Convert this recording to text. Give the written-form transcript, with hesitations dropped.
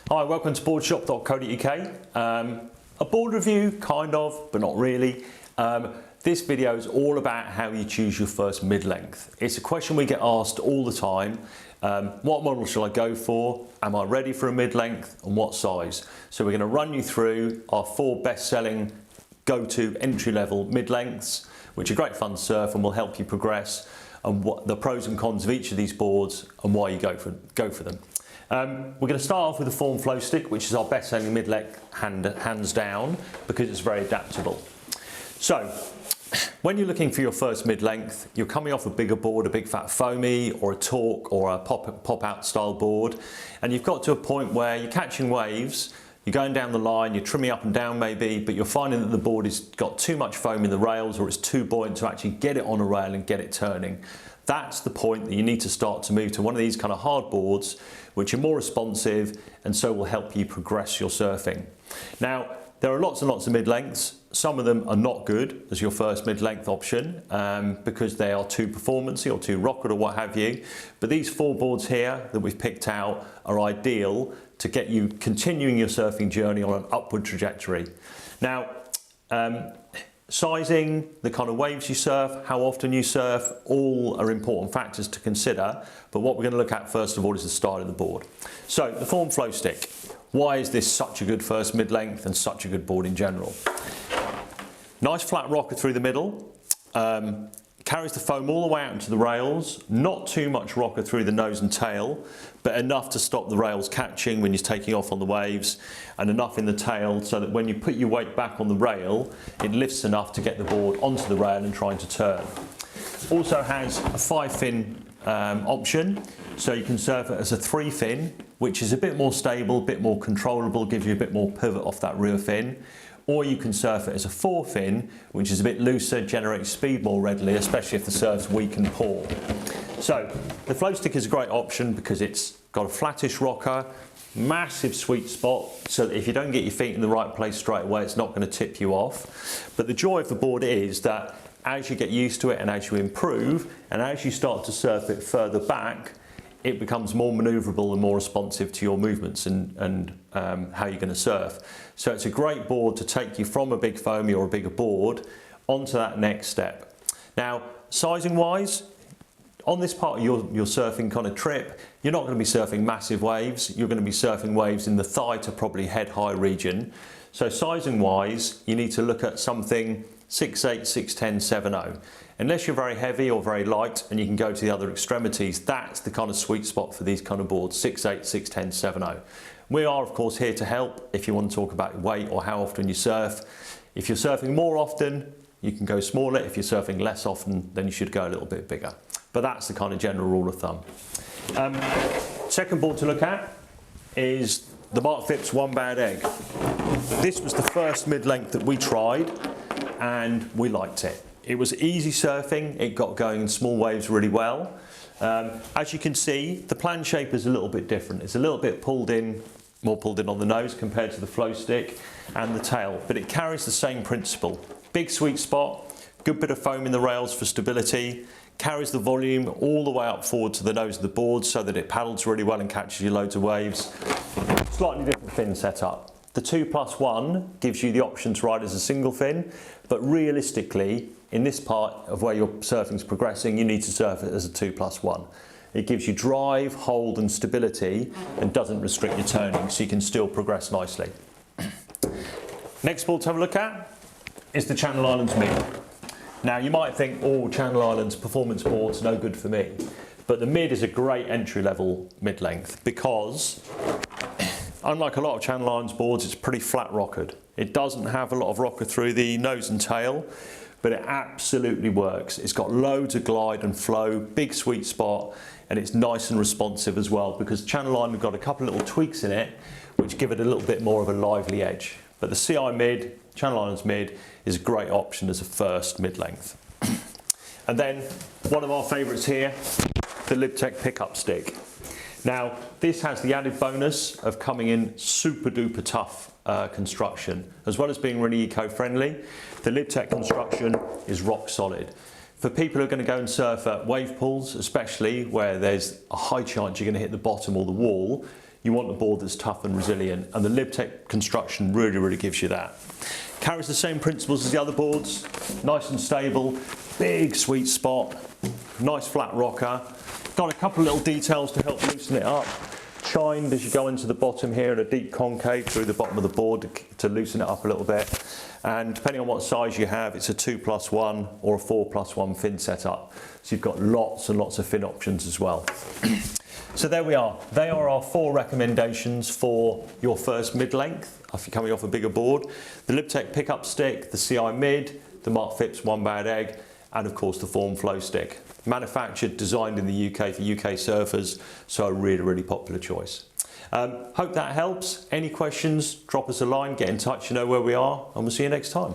Hi, welcome to boardshop.co.uk. A board review, kind of, but not really. This video is all about how you choose your first mid-length. It's a question we get asked all the time. What model shall I go for? Am I ready for a mid-length? And what size? So we're going to run you through our 4 best-selling go-to entry-level mid-lengths, which are great fun to surf and will help you progress, and what the pros and cons of each of these boards and why you go for them. We're going to start off with the Form Flow Stick, which is our best-selling mid-length hands down, because it's very adaptable. So, when you're looking for your first mid-length, you're coming off a bigger board, a big fat foamy, or a torque, or a pop-out style board, and you've got to a point where you're catching waves, you're going down the line, you're trimming up and down maybe, but you're finding that the board has got too much foam in the rails, or it's too buoyant to actually get it on a rail and get it turning. That's the point that you need to start to move to one of these kind of hard boards, which are more responsive and so will help you progress your surfing. Now, there are lots and lots of mid-lengths. Some of them are not good as your first mid-length option because they are too performancey or too rocket or what have you. But these 4 boards here that we've picked out are ideal to get you continuing your surfing journey on an upward trajectory. Now, sizing, the kind of waves you surf, how often you surf, all are important factors to consider. But what we're going to look at first of all is the style of the board. So the Form Flow Stick. Why is this such a good first mid-length and such a good board in general? Nice flat rocker through the middle, carries the foam all the way out into the rails, not too much rocker through the nose and tail, but enough to stop the rails catching when you're taking off on the waves, and enough in the tail so that when you put your weight back on the rail, it lifts enough to get the board onto the rail and trying to turn. Also has a 5-fin option, so you can surf it as a 3-fin, which is a bit more stable, a bit more controllable, gives you a bit more pivot off that rear fin. Or you can surf it as a 4-fin, which is a bit looser, generates speed more readily, especially if the surf's weak and poor. So the Flow Stick is a great option because it's got a flattish rocker, massive sweet spot, so that if you don't get your feet in the right place straight away, it's not going to tip you off. But the joy of the board is that as you get used to it and as you improve, and as you start to surf it further back, it becomes more manoeuvrable and more responsive to your movements and how you're going to surf. So it's a great board to take you from a big foamy or a bigger board onto that next step. Now, sizing wise, on this part of your surfing kind of trip, you're not going to be surfing massive waves. You're going to be surfing waves in the thigh to probably head high region. So sizing wise, you need to look at something 6'8", 6'10", 7'0". Unless you're very heavy or very light and you can go to the other extremities, that's the kind of sweet spot for these kind of boards, 6'8", 6'10", 7'0". We are of course here to help if you want to talk about weight or how often you surf. If you're surfing more often, you can go smaller. If you're surfing less often, then you should go a little bit bigger. But that's the kind of general rule of thumb. Second board to look at is the Phipps One Bad Egg. This was the first mid-length that we tried and we liked it. It was easy surfing, it got going in small waves really well. As you can see, the plan shape is a little bit different. It's a little bit more pulled in on the nose compared to the Flow Stick and the tail, but it carries the same principle. Big sweet spot, good bit of foam in the rails for stability, carries the volume all the way up forward to the nose of the board so that it paddles really well and catches you loads of waves. Slightly different fin setup. The 2+1 gives you the option to ride as a single fin, but realistically, in this part of where your surfing's progressing, you need to surf it as a 2+1. It gives you drive, hold and stability and doesn't restrict your turning, so you can still progress nicely. Next board to have a look at is the Channel Islands Mid. Now you might think, oh, Channel Islands performance boards, no good for me. But the Mid is a great entry-level mid-length because unlike a lot of Channel Islands boards, it's pretty flat rockered. It doesn't have a lot of rocker through the nose and tail, but it absolutely works. It's got loads of glide and flow, big sweet spot, and it's nice and responsive as well because Channel Island have got a couple of little tweaks in it which give it a little bit more of a lively edge. But the CI Mid, Channel Islands Mid, is a great option as a first mid-length. And then one of our favourites here, the Libtech pickup stick. Now, this has the added bonus of coming in super duper tough construction, as well as being really eco-friendly. The Libtech construction is rock solid. For people who are going to go and surf at wave pools, especially where there's a high chance you're going to hit the bottom or the wall, you want a board that's tough and resilient, and the Libtech construction really gives you that. Carries the same principles as the other boards, nice and stable, big sweet spot, nice flat rocker. Got a couple of little details to help loosen it up. Chined as you go into the bottom here, and a deep concave through the bottom of the board to loosen it up a little bit. And depending on what size you have, it's a 2+1 or a 4+1 fin setup. So you've got lots and lots of fin options as well. So there we are. They are our 4 recommendations for your first mid-length if you're coming off a bigger board. The Libtech pickup stick, the CI Mid, the Mark Phipps One Bad Egg, and of course the Form Flow stick. Manufactured, designed in the UK for UK surfers, so a really popular choice. Hope that helps. Any questions, drop us a line, get in touch, you know where we are, and we'll see you next time.